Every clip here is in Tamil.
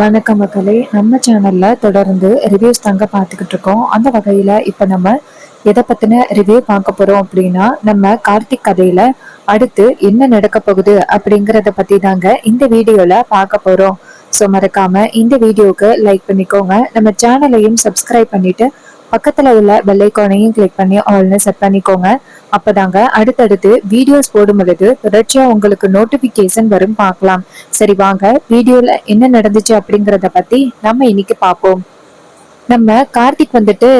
வணக்கம் மக்களே. நம்ம சேனல்ல தொடர்ந்து ரிவ்யூஸ் தாங்க பார்த்துக்கிட்டு இருக்கோம். அந்த வகையில இப்ப நம்ம எதை பத்தின ரிவ்யூ பார்க்க போறோம் அப்படின்னா, நம்ம கார்த்திக் கதையில அடுத்து என்ன நடக்க போகுது அப்படிங்கறத பத்தி தாங்க இந்த வீடியோல பார்க்க போறோம். ஸோ மறக்காம இந்த வீடியோக்கு லைக் பண்ணிக்கோங்க, நம்ம சேனலையும் சப்ஸ்கிரைப் பண்ணிட்டு பக்கத்துல உள்ள பெல் ஐகானையும் கிளிக் பண்ணி ஆல்னு செட் பண்ணிக்கோங்க. அப்பதாங்க அடுத்தடுத்து வீடியோஸ் போடும் பொழுது தொடர்ச்சியா உங்களுக்கு நோட்டிபிகேஷன் வரும், பார்க்கலாம். சரி வாங்க வீடியோல என்ன நடந்துச்சு அப்படிங்கறத பத்தி நம்ம இன்னைக்கு பார்ப்போம். நம்ம கார்த்திக் வந்துட்டு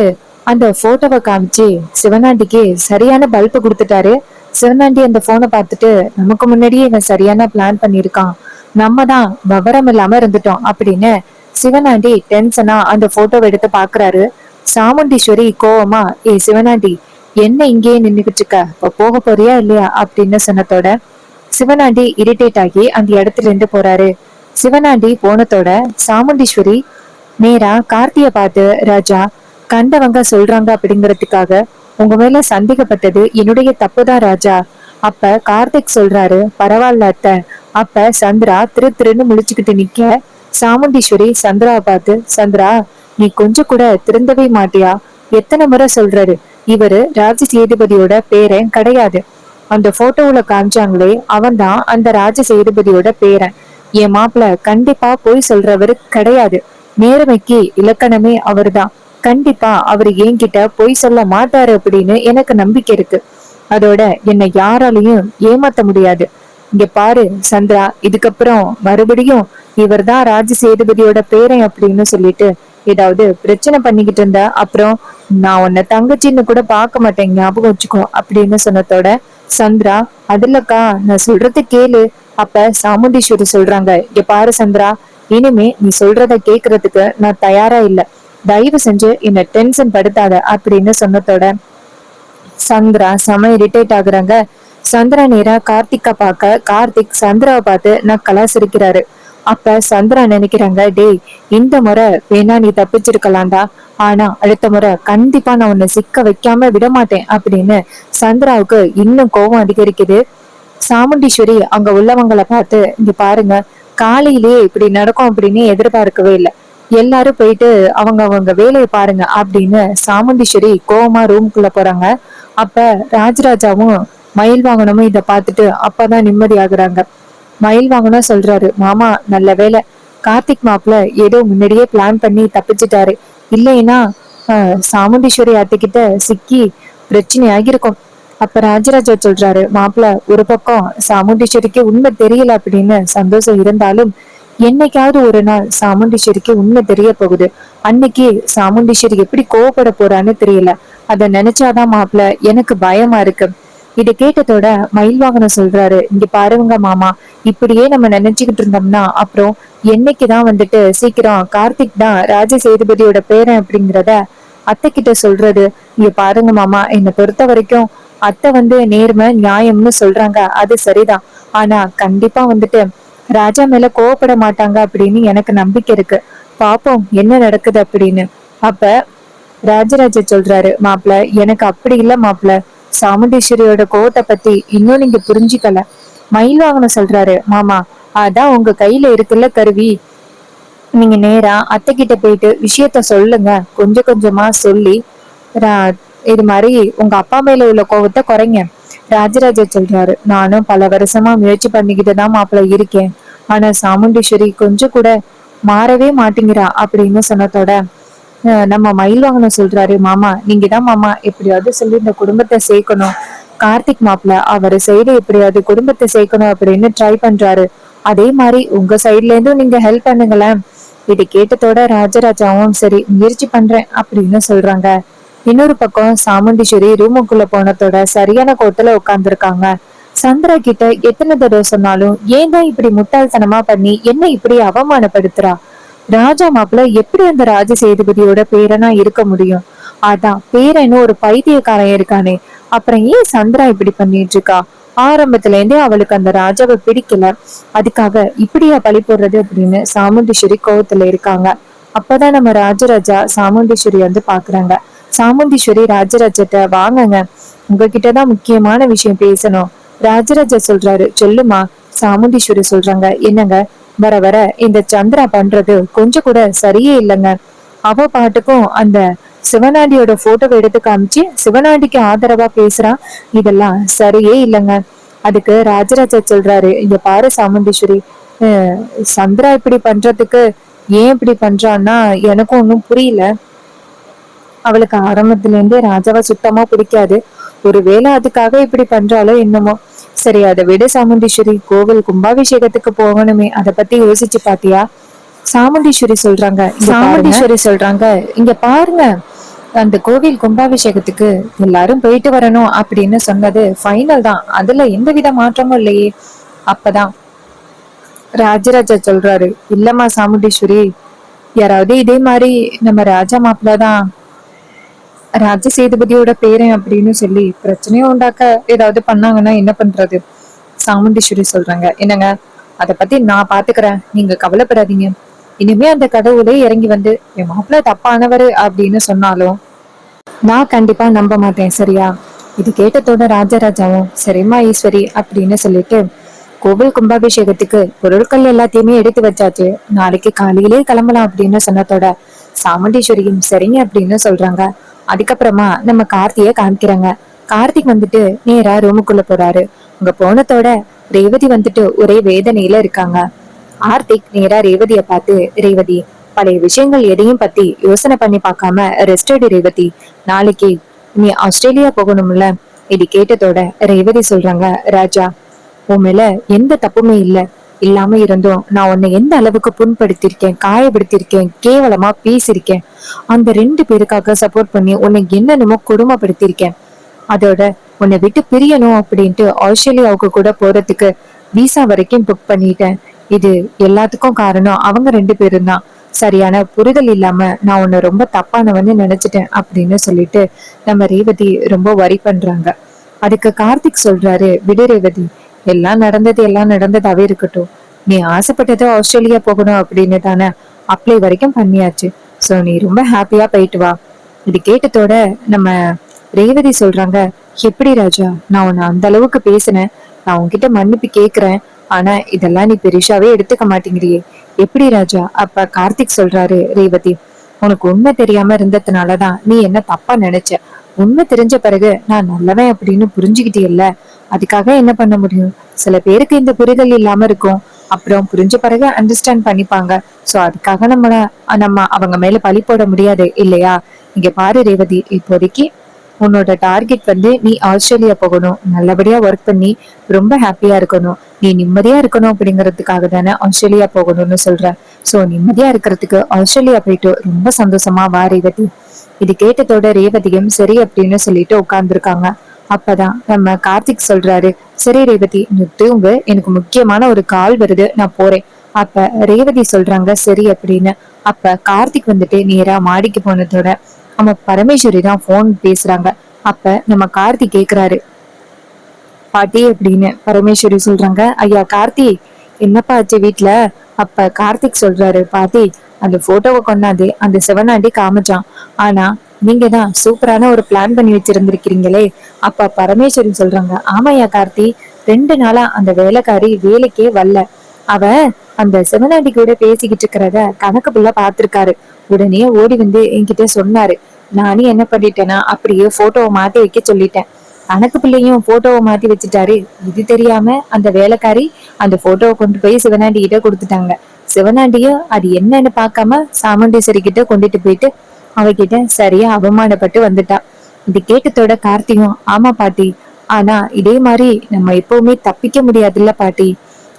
அந்த போட்டோவை காமிச்சு சிவனாண்டிக்கு சரியான பல்ப் கொடுத்துட்டாரு. சிவனாண்டி அந்த போனை பார்த்துட்டு, நமக்கு முன்னாடியே இவன் சரியான பிளான் பண்ணிருக்கான், நம்ம தான் விவரம் இல்லாம இருந்துட்டோம் அப்படின்னு சிவனாண்டி டென்ஷனா அந்த போட்டோவை எடுத்து பாக்குறாரு. சாமுண்டீஸ்வரி கோவமா, ஏ சிவனாண்டி, என்ன இங்கேயே நின்னுகிட்டு இருக்க, இப்ப போக போறியா இல்லையா அப்படின்னு சொன்னதோட சிவனாண்டி இரிட்டேட் ஆகி அந்த இடத்துல இருந்து போறாரு. சிவனாண்டி போனதோட சாமுண்டீஸ்வரி நேரா கார்த்திய பார்த்து, ராஜா, கண்டவங்க சொல்றாங்க அப்படிங்கறதுக்காக உங்க மேல சந்தேகப்பட்டது என்னுடைய தப்புதான் ராஜா. அப்ப கார்த்திக் சொல்றாரு, பரவாயில்ல அத்த. அப்ப சந்திரா திரு திருன்னு முழிச்சுக்கிட்டு நிக்க சாமுண்டீஸ்வரி சந்திராவை பார்த்து, சந்திரா, நீ கொஞ்சம் கூட திருந்தவே மாட்டியா? எத்தனை முறை சொல்றாரு, இவரு ராஜ சேதுபதியோட பேரன் கிடையாது. அந்த போட்டோவுல காமிச்சாங்களே, அவன் தான் அந்த ராஜ சேதுபதியோட பேரன். என் மாப்பிள்ள கண்டிப்பா போய் சொல்றவரு கிடையாது. நேர்மைக்கு இலக்கணமே அவர்தான். கண்டிப்பா அவரு என்கிட்ட பொய் சொல்ல மாட்டாரு அப்படின்னு எனக்கு நம்பிக்கை இருக்கு. அதோட என்னை யாராலையும் ஏமாத்த முடியாது. இங்க பாரு சந்திரா, இதுக்கப்புறம் மறுபடியும் இவர்தான் ராஜ சேதுபதியோட பேரன் அப்படின்னு சொல்லிட்டு ஏதாவது பிரச்சனை பண்ணிக்கிட்டு இருந்த அப்புறம் நான் உன்னை தங்கச்சின்னு கூட பார்க்க மாட்டேன், ஞாபகம் வச்சுக்கோ அப்படின்னு சொன்னதோட சந்திரா, அதுலக்கா நான் சொல்றது கேளு. அப்ப சாமுண்டீஸ்வரி சொல்றாங்க, இங்க பாரு சந்திரா, இனிமே நீ சொல்றத கேக்குறதுக்கு நான் தயாரா இல்ல. தயவு செஞ்சு என்ன டென்ஷன் படுத்தாத அப்படின்னு சொன்னதோட சந்திரா செம இரிட்டேட் ஆகுறாங்க. சந்திரா நேரா கார்த்திகா பார்க்க கார்த்திக் சந்திராவை பார்த்து நக்கலா சிரிக்கிறாரு. அப்ப சந்திரா நினைக்கிறாங்க, டேய், இந்த முறை வேணா நீ தப்பிச்சிருக்கலாம்டா, ஆனா அடுத்த முறை கண்டிப்பா நான் உன்னை சிக்க வைக்காம விட மாட்டேன் அப்படின்னு சந்திராவுக்கு இன்னும் கோபம் அதிகரிக்குது. சாமுண்டீஸ்வரி அங்க உள்ளவங்களை பார்த்து, இங்க பாருங்க, காலையிலேயே இப்படி நடக்கும் அப்படின்னு எதிர்பார்க்கவே இல்லை. எல்லாரும் போயிட்டு அவங்க அவங்க வேலையை பாருங்க அப்படின்னு சாமுண்டீஸ்வரி கோவமா ரூம்குள்ள போறாங்க. அப்ப ராஜராஜாவும் மயில் வாகனமும் இத பார்த்துட்டு அப்பதான் நிம்மதி ஆகுறாங்க. மயில் வாகனம் சொல்றாரு, மாமா நல்ல வேலை, கார்த்திக் மாப்பிள்ள ஏதோ முன்னாடியே பிளான் பண்ணி தப்பிச்சிட்டாரு. இல்லைன்னா சாமுண்டீஸ்வரி அத்தைக்கிட்ட சிக்கி பிரச்சனை ஆகியிருக்கும். அப்ப ராஜராஜா சொல்றாரு, மாப்பிள்ள, ஒரு பக்கம் சாமுண்டீஸ்வரிக்கு உண்மை தெரியல அப்படின்னு சந்தோஷம் இருந்தாலும் என்னைக்காவது ஒரு நாள் சாமுண்டீஸ்வரிக்கு உண்மை தெரிய போகுது. அன்னைக்கு சாமுண்டீஸ்வரி எப்படி கோவப்பட போறான்னு தெரியல. அத நினைச்சாதான் மாப்பிள்ள எனக்கு பயமா இருக்கு. இதை கேட்டதோட மயில் வாகனம் சொல்றாரு, இங்க பாருங்க மாமா, இப்படியே நம்ம நினைச்சுக்கிட்டு இருந்தோம்னா அப்புறம் என்னைக்குதான் வந்துட்டு சீக்கிரம் கார்த்திக் தான் ராஜ சேதுபதியோட பேரன் அப்படிங்கிறத அத்தை கிட்ட சொல்றது. இங்க பாருங்க மாமா, என்னை பொறுத்த வரைக்கும் அத்தை நேர்மை நியாயம்னு சொல்றாங்க, அது சரிதான். ஆனா கண்டிப்பா ராஜா மேல கோவப்பட மாட்டாங்க அப்படின்னு எனக்கு நம்பிக்கை இருக்கு. பாப்போம் என்ன நடக்குது அப்படின்னு. அப்ப ராஜராஜ சொல்றாரு, மாப்பிள்ள, எனக்கு அப்படி இல்ல மாப்பிள்ள, சாமுண்டீஸ்வரியோட கோவத்தை பத்தி இன்னும் நீங்க புரிஞ்சுக்கல. மயில் வாகனம் சொல்றாரு, மாமா, அதான் உங்க கையில இருக்குல்ல கருவி, நீங்க நேரா அத்தை கிட்ட போயிட்டு விஷயத்த சொல்லுங்க. கொஞ்சம் கொஞ்சமா சொல்லி இது மாதிரி உங்க அப்பா மேல உள்ள கோவத்தை குறைங்க. ராஜராஜா சொல்றாரு, நானும் பல வருஷமா முயற்சி பண்ணிக்கிட்டுதான் மாப்பிள்ள இருக்கேன். ஆனா சாமுண்டீஸ்வரி கொஞ்சம் கூட மாறவே மாட்டேங்கிறா அப்படின்னு சொன்னதோட நம்ம மயில் வாகனம் சொல்றாரு, மாமா, நீங்க தான் மாமா எப்படியாவது சொல்லி இந்த குடும்பத்தை சேர்க்கணும். கார்த்திக் மாப்பிள்ள அவர் சைடு எப்படியாவது குடும்பத்தை சேர்க்கணும் அப்படின்னு ட்ரை பண்றாரு. அதே மாதிரி உங்க சைட்ல இருந்தும் நீங்க ஹெல்ப் பண்ணுங்களேன். இதை கேட்டதோட ராஜராஜாவும் சரி முயற்சி பண்றேன் அப்படின்னு சொல்றாங்க. இன்னொரு பக்கம் சாமுண்டீஸ்வரி ரூமுக்குள்ள போனதோட சரியான கோத்துல உட்கார்ந்துருக்காங்க. சந்திரா கிட்ட எத்தனை தடவை சொன்னாலும் ஏன் தான் இப்படி முட்டாள்தனமா பண்ணி என்ன இப்படி அவமானப்படுத்துறா? ராஜா மாப்பிள்ள எப்படி அந்த ராஜ சேதுபதியோட பேரனா இருக்க முடியும்? அதான் பேரன்னு ஒரு பைத்தியக்காரன் இருக்கானே, அப்புறம் ஏன் சந்திரா இப்படி பண்ணிட்டு இருக்கா? ஆரம்பத்துல இருந்தே அவளுக்கு அந்த ராஜாவை பிடிக்கல, அதுக்காக இப்படியா பழி போடுறது அப்படின்னு சாமுண்டீஸ்வரி கோவத்துல இருக்காங்க. அப்பதான் நம்ம ராஜராஜா சாமுண்டீஸ்வரி பாக்குறாங்க. சாமுண்டீஸ்வரி ராஜராஜட்ட, வாங்கங்க, உங்ககிட்டதான் முக்கியமான விஷயம் பேசணும். ராஜராஜா சொல்றாரு, சொல்லுமா. சாமுண்டீஸ்வரி சொல்றாங்க, என்னங்க, வர வர இந்த சந்திரா பண்றது கொஞ்சம் கூட சரியே இல்லைங்க. அவ பாட்டுக்கும் அந்த சிவனாண்டியோட போட்டோவை எடுத்து காமிச்சு சிவனாண்டிக்கு ஆதரவா பேசுறா. இதெல்லாம் சரியே இல்லைங்க. அதுக்கு ராஜராஜா சொல்றாரு, இங்க பாரு சாமுண்டீஸ்வரி, சந்திரா இப்படி பண்றதுக்கு ஏன் இப்படி பண்றான்னா எனக்கும் ஒன்னும் புரியல. அவளுக்கு ஆரம்பத்துல இருந்தே ராஜாவை சுத்தமா பிடிக்காது. ஒருவேளை அதுக்காக இப்படி பண்றாலோ என்னமோ. சரி, அதை விட சாமுண்டீஸ்வரி, கோவில் கும்பாபிஷேகத்துக்கு போகணுமே, அதை பத்தி யோசிச்சு பாத்தியா? சாமுண்டீஸ்வரி சொல்றாங்க, இங்க பாருங்க, அந்த கோவில் கும்பாபிஷேகத்துக்கு எல்லாரும் போயிட்டு வரணும் அப்படின்னு சொன்னது ஃபைனல் தான். அதுல எந்த வித மாற்றமும் இல்லையே. அப்பதான் ராஜராஜா சொல்றாரு, இல்லம்மா சாமுண்டீஸ்வரி, யாராவது இதே மாதிரி நம்ம ராஜா மாப்பிள்ள தான் ராஜ சேதுபதியோட பேரன் அப்படின்னு சொல்லி பிரச்சனையை உண்டாக்க ஏதாவது பண்ணாங்கன்னா என்ன பண்றது? சாமுண்டீஸ்வரி சொல்றாங்க, என்னங்க, அத பத்தி நான் பாத்துக்கிறேன், நீங்க கவலைப்படாதீங்க. இனிமே அந்த கடவுளே இறங்கி வந்து என் மாப்பிள்ள தப்பானவரு அப்படின்னு சொன்னாலும் நான் கண்டிப்பா நம்ப மாட்டேன், சரியா? இது கேட்டதோட ராஜராஜாவும் சரிம்மா ஈஸ்வரி அப்படின்னு சொல்லிட்டு கோவில் கும்பாபிஷேகத்துக்கு பொருட்கள் எல்லாத்தையுமே எடுத்து வச்சாச்சு, நாளைக்கு காலையிலே கிளம்பலாம் அப்படின்னு சொன்னதோட சாமுண்டீஸ்வரியும் சரிங்க அப்படின்னு சொல்றாங்க. அதுக்கப்புறமா நம்ம கார்த்திய காமிக்கிறாங்க. கார்த்திக் வந்துட்டு நேரா ரூமுக்குள்ள போறாரு. அங்க போனதோட ரேவதி வந்துட்டு ஒரே வேதனையில இருக்காங்க. கார்த்திக் நேரா ரேவதிய பார்த்து, ரேவதி, பழைய விஷயங்கள் எதையும் பத்தி யோசனை பண்ணி பார்க்காம ரெஸ்ட் எடு ரேவதி, நாளைக்கு நீ ஆஸ்திரேலியா போகணும்ல. இது கேட்டதோட ரேவதி சொல்றாங்க, ராஜா, உன் மேல எந்த தப்புமே இல்லாம இருந்தும் நான் உன்னை எந்த அளவுக்கு புண்படுத்திருக்கேன், காயப்படுத்திருக்கேன், கேவலமா பேசிருக்கேன். அந்த 2 பேருக்காக சப்போர்ட் பண்ணி உன்னை என்னென்னமோ கொடுமைப்படுத்திருக்கேன். அதோட உன்னை விட்டு பிரியணும் அப்படின்ட்டு ஆஸ்திரேலியாவுக்கு கூட போறதுக்கு விசா வரைக்கும் புக் பண்ணிட்டேன். இது எல்லாத்துக்கும் காரணம் அவங்க 2 பேரும் தான். சரியான புரிதல் இல்லாம நான் உன்னை ரொம்ப தப்பானவன்னு நினைச்சிட்டேன் அப்படின்னு சொல்லிட்டு நம்ம ரேவதி ரொம்ப வரி பண்றாங்க. அதுக்கு கார்த்திக் சொல்றாரு, விடு ரேவதி, எல்லாம் நடந்ததாவே இருக்கட்டும். நீ ஆசைப்பட்டது ஆஸ்திரேலியா போகணும் அப்படின்னு தானே அப்ளை வரைக்கும் பண்ணியாச்சு. சோ நீ ரொம்ப ஹாப்பியா போயிட்டு வா. இது கேட்டதோட நம்ம ரேவதி சொல்றாங்க, எப்படி ராஜா, நான் உன்னை அந்த அளவுக்கு பேசினேன், நான் உன்கிட்ட மன்னிப்பு கேக்குறேன், ஆனா இதெல்லாம் நீ பெருசாவே எடுத்துக்க மாட்டேங்கிறியே, எப்படி ராஜா? அப்ப கார்த்திக் சொல்றாரு, ரேவதி, உனக்கு உண்மை தெரியாம இருந்ததுனாலதான் நீ என்ன தப்பா நினைச்ச. உண்மை தெரிஞ்ச பிறகு நான் நல்லவன் அப்படின்னு புரிஞ்சுக்கிட்டியல்ல, அதுக்காக என்ன பண்ண முடியும்? சில பேருக்கு இந்த புரிதல் இல்லாம இருக்கும், அப்புறம் புரிஞ்ச பிறகு அண்டர்ஸ்டாண்ட் பண்ணிப்பாங்க. சோ அதுக்காக நம்ம அவங்க மேல பழி போட முடியாது இல்லையா? இங்க பாரு ரேவதி, இப்போதைக்கு உன்னோட டார்கெட் வந்து நீ ஆஸ்திரேலியா போகணும், நல்லபடியா ஒர்க் பண்ணி ரொம்ப ஹாப்பியா இருக்கணும், நீ நிம்மதியா இருக்கணும் அப்படிங்கறதுக்காக தானே ஆஸ்திரேலியா போகணும்னு சொல்ற. சோ நிம்மதியா இருக்கிறதுக்கு ஆஸ்திரேலியா போயிட்டு ரொம்ப சந்தோஷமா வா ரேவதி. இது கேட்டதோட ரேவதியும் சரி அப்படின்னு சொல்லிட்டு உட்கார்ந்துருக்காங்க. அப்பதான் நம்ம கார்த்திக் சொல்றாரு, சரி ரேவதி, நீ தூங்கு, எனக்கு முக்கியமான ஒரு கால் வருது, நான் போறேன். அப்ப ரேவதி சொல்றாங்க சரி அப்படின்னு. அப்ப கார்த்திக் வந்துட்டு நேரா மாடிக்கு போனதோட நம்ம பரமேஸ்வரி தான் போன் பேசுறாங்க. அப்ப நம்ம கார்த்திக் கேக்குறாரு, பாட்டி அப்படின்னு. பரமேஸ்வரி சொல்றாங்க, ஐயா கார்த்தி, என்னப்பா ஆச்சு வீட்டுல? அப்ப கார்த்திக் சொல்றாரு, பாட்டி, அந்த போட்டோவை கொண்டாந்து அந்த சிவனாண்டி காமிச்சான், ஆனா நீங்க தான் சூப்பரான ஒரு பிளான் பண்ணி வச்சிருந்திருக்கிறீங்களே. அப்ப பரமேஸ்வரி சொல்றாங்க, ஆமாயா கார்த்தி, 2 நாளா அந்த வேலைக்காரி வேலைக்கே வரல. அவ அந்த சிவனாண்டி கூட பேசிக்கிட்டு இருக்கிறத கணக்கு புள்ள பாத்திருக்காரு. உடனே ஓடி வந்து என்கிட்ட சொன்னாரு. நானும் என்ன பண்ணிட்டேன்னா அப்படியே போட்டோவை மாத்தி வைக்க சொல்லிட்டேன். கணக்கு பிள்ளையும் போட்டோவை மாத்தி வச்சுட்டாரு. இது தெரியாம அந்த வேலைக்காரி அந்த போட்டோவை கொண்டு போய் சிவனாண்டி கிட்ட கொடுத்துட்டாங்க. சிவனாண்டியும் அது என்னன்னு பாக்காம சாமுண்டீஸ்வரி கிட்ட கொண்டுட்டு போயிட்டு அவகிட்ட சரியா அவமானப்பட்டு வந்துட்டா. இது கேட்டதோட கார்த்தியும், ஆமா பாட்டி, ஆனா இதே மாதிரி நம்ம எப்பவுமே தப்பிக்க முடியாதுல்ல பாட்டி.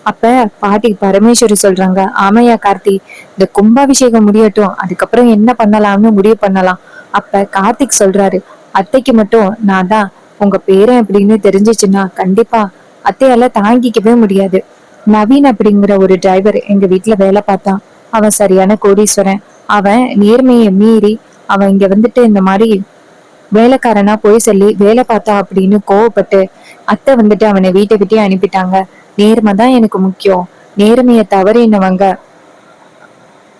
அப்ப பாட்டி பரமேஸ்வரி சொல்றாங்க, ஆமையா கார்த்தி, இந்த கும்பாபிஷேகம் முடியட்டும், அதுக்கப்புறம் என்ன பண்ணலாம்னு முடிவு பண்ணலாம். அப்ப கார்த்திக் சொல்றாரு, அத்தைக்கு மட்டும் நான் தான் உங்க பேரன் அப்படின்னு தெரிஞ்சிச்சுன்னா கண்டிப்பா அத்தையால தாங்கிக்கவே முடியாது. நவீன் அப்படிங்கிற ஒரு டிரைவர் எங்க வீட்டுல வேலை பார்த்தான். அவன் சரியான கோடீஸ்வரன். அவன் நேர்மையை மீறி அவன் இங்க வந்துட்டு இந்த மாதிரி வேலைக்காரனா போய் சொல்லி வேலை பார்த்தா அப்படின்னு கோவப்பட்டு அத்தை வந்துட்டு அவனை வீட்டை விட்டே அனுப்பிட்டாங்க. நேர்மை தான் எனக்கு முக்கியம், நேர்மையை தவறினவங்க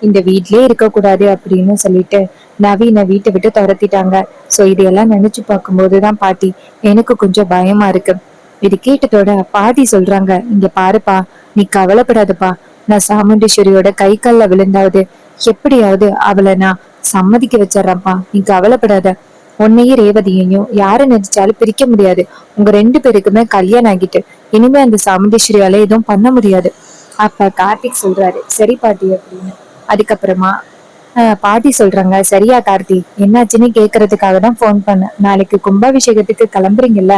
இந்த வீட்லயே இருக்க கூடாது அப்படின்னு சொல்லிட்டு நவீன வீட்டை விட்டு துரத்திட்டாங்க. சோ இதையெல்லாம் நினைச்சு பார்க்கும்போதுதான் பாட்டி எனக்கு கொஞ்சம் பயமா இருக்கு. இது கேட்டதோட பாட்டி சொல்றாங்க, இங்க பாருப்பா, நீ கவலைப்படாதப்பா, நான் சாமுண்டீஸ்வரியோட கை கால்ல விழுந்தாவது எப்படியாவது அவளை நான் சம்மதிக்க வச்சிடறேன்ப்பா, நீ கவலைப்படாத. உன்னையும் ரேவதியையும் யாரை நினைச்சாலும் பிரிக்க முடியாது. உங்க ரெண்டு பேருக்குமே கல்யாணம் ஆகிட்டு இனிமே அந்த சாமுண்டீஸ்வரியால எதுவும் பண்ண முடியாது. அப்ப கார்த்திக் சொல்றாரு சரி பாட்டி அப்படின்னு. அதுக்கப்புறமா பாட்டி சொல்றாங்க சரியா கார்த்தி, என்னாச்சுன்னு கேக்குறதுக்காக தான் போன் பண்ணேன். நாளைக்கு கும்பாபிஷேகத்துக்கு கிளம்புறீங்கல்ல?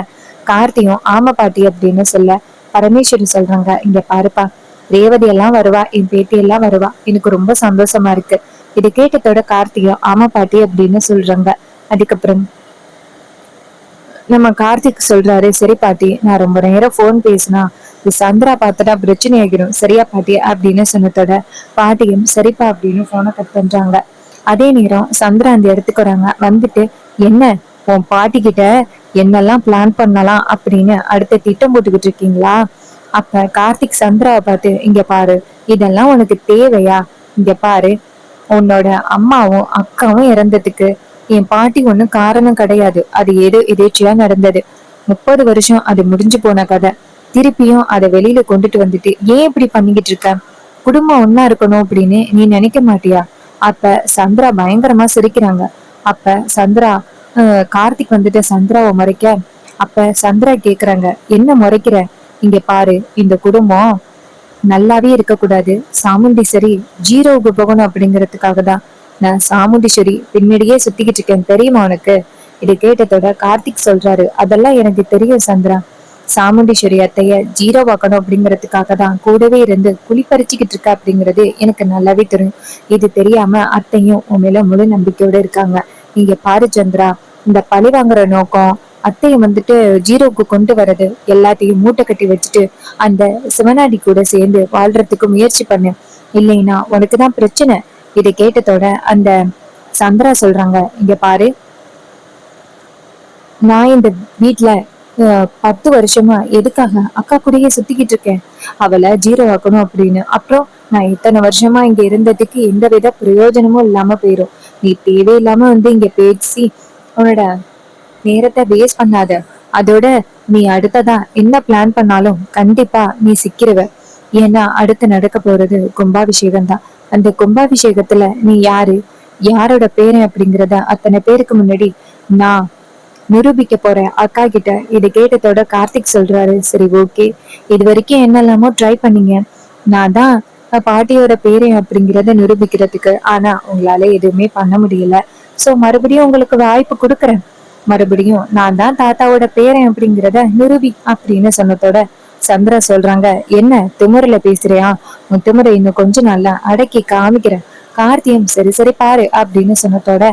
கார்த்தியும் ஆமா பாட்டி அப்படின்னு சொல்ல பரமேஸ்வரி சொல்றாங்க இங்க பாருப்பா, ரேவதி எல்லாம் வருவா, என் பேத்தி எல்லாம் வருவா, எனக்கு ரொம்ப சந்தோஷமா இருக்கு. இது கேட்டதோட கார்த்தியும் ஆமா பாட்டி அப்படின்னு சொல்றாங்க. அதுக்கப்புறம் நம்ம கார்த்திக் சொல்றாரு சரி பாட்டி, நான் ரொம்ப நேரம் போன் பேசினா இது சந்திரா பார்த்துட்டா பிரச்சனை ஆகிடும், சரியா பாட்டி அப்படின்னு சொன்னதோட பாட்டியும் சரிப்பா அப்படின்னு போனை கட் பண்றாங்க. அதே நேரம் சந்திரா அந்த இடத்துக்கு வராங்க. வந்துட்டு என்ன உன் பாட்டி கிட்ட என்னெல்லாம் பிளான் பண்ணலாம் அப்படின்னு அடுத்த திட்டம் போட்டுக்கிட்டு இருக்கீங்களா? அப்ப கார்த்திக் சந்திராவை பார்த்து இங்க பாரு, இதெல்லாம் உனக்கு தேவையா? இங்க பாரு, உன்னோட அம்மாவும் அக்காவும் இறந்ததுக்கு என் பாட்டி ஒண்ணும் காரணம் கிடையாது. அது ஏதோ எதேச்சியா நடந்தது. 30 வருஷம் அது முடிஞ்சு போன கதை. திருப்பியும் அதை வெளியில கொண்டுட்டு வந்துட்டு ஏன் இப்படி பண்ணிக்கிட்டு இருக்க? குடும்பம் ஒன்னா இருக்கணும் அப்படின்னு நீ நினைக்க மாட்டியா? அப்ப சந்திரா பயங்கரமா சிரிக்கிறாங்க. அப்ப சந்திரா கார்த்திக் வந்துட்டு சந்திராவை முறைக்க, அப்ப சந்திரா கேக்குறாங்க என்ன முறைக்கிற? இங்க பாரு, இந்த குடும்பம் நல்லாவே இருக்கக்கூடாது. சாமுண்டீஸ்வரி ஜீரோவுக்கு போகணும் அப்படிங்கறதுக்காக தான் நான் சாமுண்டீஸ்வரி பின்னாடியே சுத்திக்கிட்டு இருக்கேன், தெரியுமா உனக்கு? இதை கேட்டதோட கார்த்திக் சொல்றாரு அதெல்லாம் எனக்கு தெரியும் சந்திரா. சாமுண்டீஸ்வரி அத்தைய ஜீரோ வாக்கணும் அப்படிங்கறதுக்காக தான் கூடவே இருந்து குளிப்பறிச்சுக்கிட்டு இருக்க அப்படிங்கிறது எனக்கு நல்லாவே தெரியும். இது தெரியாம அத்தையும் உன் மேல முழு நம்பிக்கையோட இருக்காங்க. நீங்க பாரு சந்திரா, இந்த பழி வாங்குற நோக்கம் அத்தையை வந்துட்டு ஜீரோவுக்கு கொண்டு வர்றது எல்லாத்தையும் மூட்டை கட்டி வச்சுட்டு அந்த சிவனாடி கூட சேர்ந்து வாழ்றதுக்கு முயற்சி பண்ணு, இல்லைன்னா உனக்குதான் பிரச்சனை. இதை கேட்டதோட அந்த சந்திரா சொல்றாங்க இங்க பாரு, நான் இந்த வீட்டுல 10 வருஷமா எதுக்காக அக்கா கூடயே சுத்திக்கிட்டு இருக்கேன், அவளை ஜீரோ ஆக்கணும் அப்படின்னு. அப்புறம் நான் இத்தனை வருஷமா இங்க இருந்ததுக்கு எந்த வித பிரயோஜனமும் இல்லாம போயிரும். நீ தேவையில்லாம வந்து இங்க பேசி உன்னோட நேரத்தை வேஸ்ட் பண்ணாத. அதோட நீ அடுத்ததா என்ன பிளான் பண்ணாலும் கண்டிப்பா நீ சிக்கிருவ. ஏன்னா அடுத்து நடக்க போறது கும்பாபிஷேகம் தான். அந்த கும்பாபிஷேகத்துல நீ யாரு, யாரோட பேரன் அப்படிங்கிறத அத்தனை பேருக்கு முன்னாடி நான் நிரூபிக்க போறேன் அக்கா கிட்ட. இதை கேட்டதோட கார்த்திக் சொல்றாரு சரி ஓகே, இது வரைக்கும் என்னெல்லாமோ ட்ரை பண்ணீங்க, நான் தான் பாட்டியோட பேரன் அப்படிங்கிறத நிரூபிக்கிறதுக்கு, ஆனா உங்களால எதுவுமே பண்ண முடியல. சோ மறுபடியும் உங்களுக்கு வாய்ப்பு கொடுக்குறேன், மறுபடியும் நான் தான் தாத்தாவோட பேரன் அப்படிங்கிறத நிரூபி அப்படின்னு சொன்னதோட சந்திரா சொல்றாங்க என்ன திமுறையில பேசுறியா? உன் திமுறை இன்னும் கொஞ்ச நாள்ல அடக்கி காமிக்கிறேன். கார்த்தியம் சரி சரி பாரு அப்படின்னு சொன்னதோட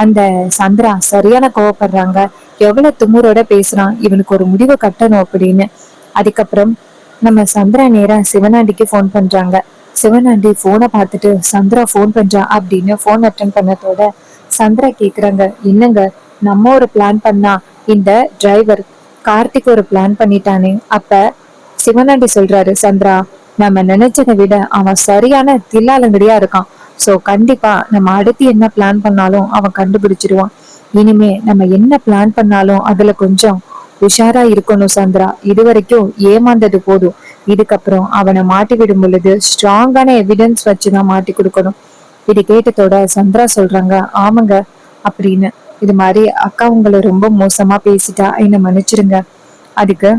அந்த சந்திரா சரியான கோவப்படுறாங்க. எவ்வளவு திமுறோட பேசுறான், இவனுக்கு ஒரு முடிவு கட்டணும் அப்படின்னு. அதுக்கப்புறம் நம்ம சந்திரா நேரா சிவனாண்டிக்கு போன் பண்றாங்க. சிவனாண்டி போனை பார்த்துட்டு சந்திரா போன் பண்றா அப்படின்னு போன் அட்டன் பண்ணதோட சந்திரா கேக்குறாங்க என்னங்க, நம்ம ஒரு பிளான் பண்ணா இந்த டிரைவர் கார்த்திக் ஒரு பிளான் பண்ணிட்டானே. அப்ப சிவனாண்டி சொல்றாரு சந்திரா, நம்ம நினைச்சதை விட அவன் சரியான தில்லாலங்கடியா இருக்கான். சோ கண்டிப்பா நம்ம அடுத்து என்ன பிளான் பண்ணாலும் அவன் கண்டுபிடிச்சிருவான். இனிமே நம்ம என்ன பிளான் பண்ணாலும் அதுல கொஞ்சம் உஷாரா இருக்கணும் சந்திரா. இதுவரைக்கும் ஏமாந்தது போதும். இதுக்கப்புறம் அவனை மாட்டி விடும் பொழுது ஸ்ட்ராங்கான எவிடன்ஸ் வச்சுதான் மாட்டி கொடுக்கணும். இது கேட்டதோட சந்திரா சொல்றாங்க ஆமாங்க அப்படின்னு. இது மாதிரி அக்கா உங்களை ரொம்ப மோசமா பேசிட்டா என்ன மன்னிச்சிருங்க. அதுக்கு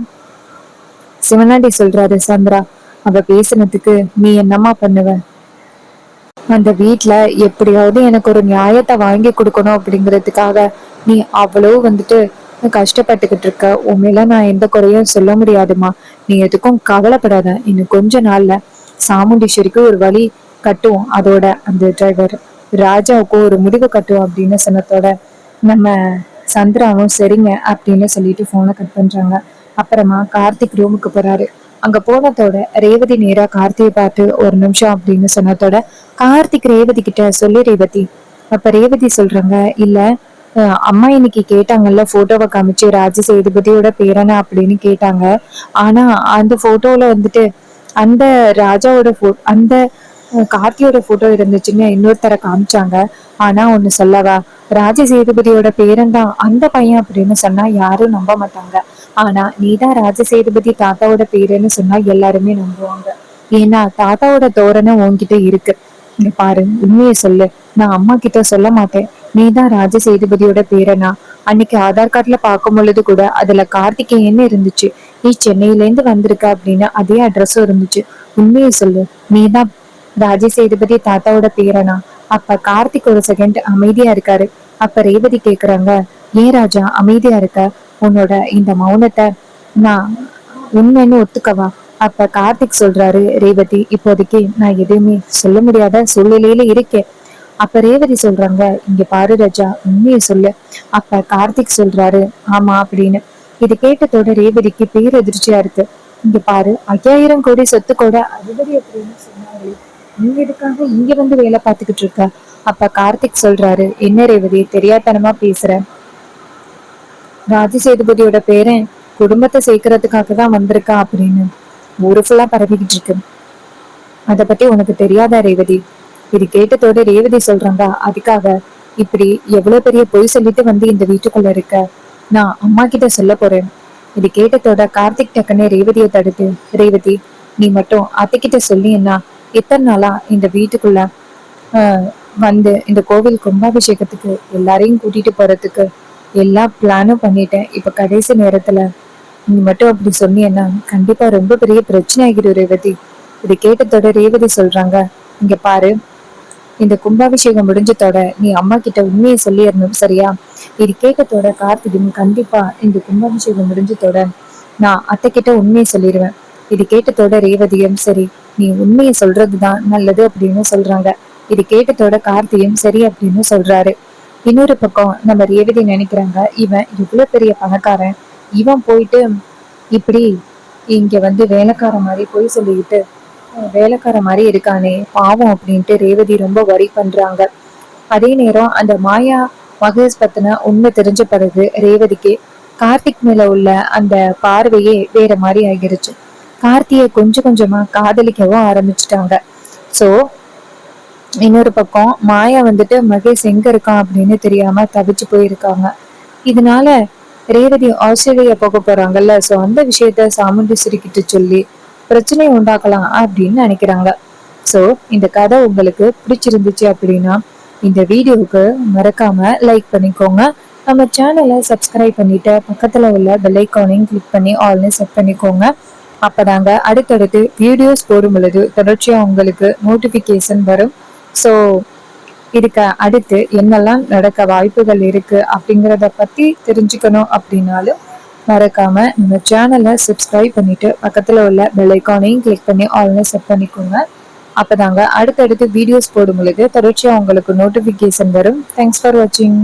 சிவனாண்டி சொல்றாரு சந்திரா, அவ பேசினதுக்கு நீ என்னமா பண்ணுவ? அந்த வீட்டுல எப்படியாவது எனக்கு ஒரு நியாயத்தை வாங்கி கொடுக்கணும் அப்படிங்கிறதுக்காக நீ அவ்வளவு வந்துட்டு கஷ்டப்பட்டுக்கிட்டு இருக்க. உண்மையில நான் எந்த குறையும் சொல்ல முடியாதுமா, நீ எதுக்கும் கவலைப்படாத. இன்னும் கொஞ்ச நாள்ல சாமுண்டீஸ்வரிக்கு ஒரு வழி கட்டுவோம், அதோட அந்த டிரைவர் ராஜாவுக்கும் ஒரு முடிவு கட்டுவோம் அப்படின்னு சொன்னதோட நம்ம சந்திராவும் சரிங்க அப்படின்னு சொல்லிட்டு போனை கட் பண்றாங்க. அப்புறமா கார்த்திக் ரூமுக்கு போறாரு. அங்க போனதோட ரேவதி நேரா கார்த்தியை பார்த்து ஒரு நிமிஷம் அப்படின்னு சொன்னதோட கார்த்திக் ரேவதி கிட்ட சொல்லி ரேவதி. அப்ப ரேவதி சொல்றாங்க இல்ல, அம்மா இன்னைக்கு கேட்டாங்கல்ல போட்டோவை காமிச்சு ராஜ சேதுபதியோட பேரனா அப்படின்னு கேட்டாங்க. ஆனா அந்த போட்டோல வந்துட்டு அந்த ராஜாவோட அந்த கார்த்தியோட போட்டோ இருந்துச்சுன்னு இன்னொருத்தர காமிச்சாங்க. ஆனா ஒண்ணு சொல்லவா, ராஜ சேதுபதியோட பேரன் தான் அந்த பையன் அப்படின்னு சொன்னா யாரும் நம்ப மாட்டாங்க. ஆனா நீதான் ராஜ சேதுபதி தாத்தாவோட பேருன்னு சொன்னா எல்லாருமே நம்புவாங்க. ஏன்னா தாத்தாவோட தோரணை உன்கிட்ட இருக்கு. இங்க பாரு, உண்மையை சொல்லு. நான் அம்மா கிட்ட சொல்ல மாட்டேன். நீதான் ராஜ சேதுபதியோட பேரனா? அன்னைக்கு ஆதார் கார்டுல பார்க்கும் பொழுது கூட அதுல கார்த்திகேயன்னு இருந்துச்சு. நீ சென்னையில இருந்து வந்திருக்க அப்படின்னு அதே அட்ரஸும் இருந்துச்சு. உண்மையை சொல்லு, நீதான் ராஜ சேதுபதி தாத்தாவோட பேரனா? அப்ப கார்த்திக் ஒரு செகண்ட் அமைதியா இருக்காரு. அப்ப ரேவதி கேக்குறாங்க, ஏன் ராஜா அமைதியா இருக்க? உன்னோட இந்த மௌனத்தை நான் உண்மைன்னு ஒத்துக்கவா? அப்ப கார்த்திக் சொல்றாரு, ரேவதி இப்போதைக்கு நான் எதுவுமே சொல்ல முடியாத சூழ்நிலையில இருக்கேன். அப்ப ரேவதி சொல்றாங்க, இங்க பாரு ராஜா, உண்மையை சொல்லு. அப்ப கார்த்திக் சொல்றாரு, ஆமா அப்படின்னு. இது கேட்டதோட ரேவதிக்கு பேரதிர்ச்சியா இருக்கு. இங்க பாரு, 5000 கோடி சொத்து கூட அதிபதி அப்படின்னு சொன்னாரு. நீ எதுக்காக இங்க வந்து வேலை பார்த்துக்கிட்டு இருக்க? அப்ப கார்த்திக் சொல்றாரு, என்ன ரேவதி தெரியாதனமா பேசுற? ராஜசேதுபதியோட பேரன் குடும்பத்தை சேர்க்கறதுக்காக தான் வந்திருக்கா அப்படின்னு ஊரு ஃபுல்லா பரவிக்கிட்டு இருக்கு. அத பத்தி உனக்கு தெரியாதா ரேவதி? இது கேட்டதோட ரேவதி சொல்றாங்க, அதுக்காக இப்படி எவ்வளவு பெரிய பொய் சொல்லிட்டு வந்து இந்த வீட்டுக்குள்ள இருக்க? நான் அம்மா கிட்ட சொல்ல போறேன். இது கேட்டதோட கார்த்திக் டக்குன்னு ரேவதியை தடுத்து, ரேவதி நீ மட்டும் அத்தைக்கிட்ட சொல்லியன்னா எத்தனை நாளா இந்த வீட்டுக்குள்ள ஆஹ் வந்து இந்த கோவில் கும்பாபிஷேகத்துக்கு எல்லாரையும் கூட்டிட்டு போறதுக்கு எல்லா பிளானும் பண்ணிட்டேன். இப்ப கடைசி நேரத்துல நீ மட்டும் அப்படி சொன்னீன்னா கண்டிப்பா ரொம்ப பெரிய பிரச்சனை ஆகிடும் ரேவதி. இது கேட்டதோட ரேவதி சொல்றாங்க, இங்க பாரு, இந்த கும்பாபிஷேகம் முடிஞ்சதோட நீ அம்மா கிட்ட உண்மையை சொல்லிடணும், சரியா? இது கேட்டதோட கார்த்திகும், கண்டிப்பா இந்த கும்பாபிஷேகம் முடிஞ்சதோட நான் அத்தை கிட்ட உண்மையை சொல்லிடுவேன். இது கேட்டதோட ரேவதியும், சரி நீ உண்மையை சொல்றதுதான் நல்லது அப்படின்னு சொல்றாங்க. இது கேட்டதோட கார்த்தியும் சரி அப்படின்னு சொல்றாரு. இன்னொரு பக்கம் நம்ம ரேவதி நினைக்கிறாங்க, இவன் இவ்வளவு பெரிய பணக்காரன், இவன் போயிட்டு இப்படி இங்க வந்து வேலைக்கார மாதிரி போய் சொல்லிக்கிட்டு வேலைக்கார மாதிரி இருக்கானே பாவம் அப்படின்ட்டு ரேவதி ரொம்ப வரி பண்றாங்க. அதே நேரம் அந்த மாயா மகேஷ் பத்தின உண்மை தெரிஞ்ச பிறகு ரேவதிக்கு கார்த்திக் மேல உள்ள அந்த பார்வையே வேற மாதிரி ஆகிருச்சு. கார்த்தியை கொஞ்சம் கொஞ்சமா காதலிக்கவும் ஆரம்பிச்சுட்டாங்க. சோ இன்னொரு பக்கம் மாயா வந்துட்டு மகேஷ் எங்க இருக்கான் அப்படின்னு தெரியாம தவிச்சு போயிருக்காங்க. இதனால ரேவதி ஆஸ்திரேலியா போக போறாங்கல்ல, சோ அந்த விஷயத்த சாமுண்டீஸ்வரி கிட்ட சொல்லி பிரச்சனை உண்டாக்கலாம் அப்படின்னு நினைக்கிறாங்க. சோ இந்த கதை உங்களுக்கு பிடிச்சிருந்துச்சு அப்படின்னா இந்த வீடியோவுக்கு மறக்காம லைக் பண்ணிக்கோங்க. நம்ம சேனலை சப்ஸ்கிரைப் பண்ணிட்டு பக்கத்துல உள்ள பெல் ஐகானையும் கிளிக் பண்ணி ஆல்னு செட் பண்ணிக்கோங்க. அப்பதாங்க அடுத்தடுத்து வீடியோஸ் போடும் பொழுது தொடர்ச்சியா உங்களுக்கு நோட்டிபிகேஷன் வரும். ஸோ இதுக்கு அடுத்து என்னெல்லாம் நடக்க வாய்ப்புகள் இருக்கு அப்படிங்கிறத பத்தி தெரிஞ்சுக்கணும் அப்படின்னாலும் மறக்காம நம்ம சேனலை சப்ஸ்கிரைப் பண்ணிட்டு பக்கத்துல உள்ள பெல் ஐகானையும் கிளிக் பண்ணி ஆல்னு செட் பண்ணிக்கோங்க. அப்பதாங்க அடுத்தடுத்து வீடியோஸ் போடும் பொழுது தொடர்ச்சியா உங்களுக்கு நோட்டிபிகேஷன் வரும். தேங்க்ஸ் ஃபார் வாட்சிங்.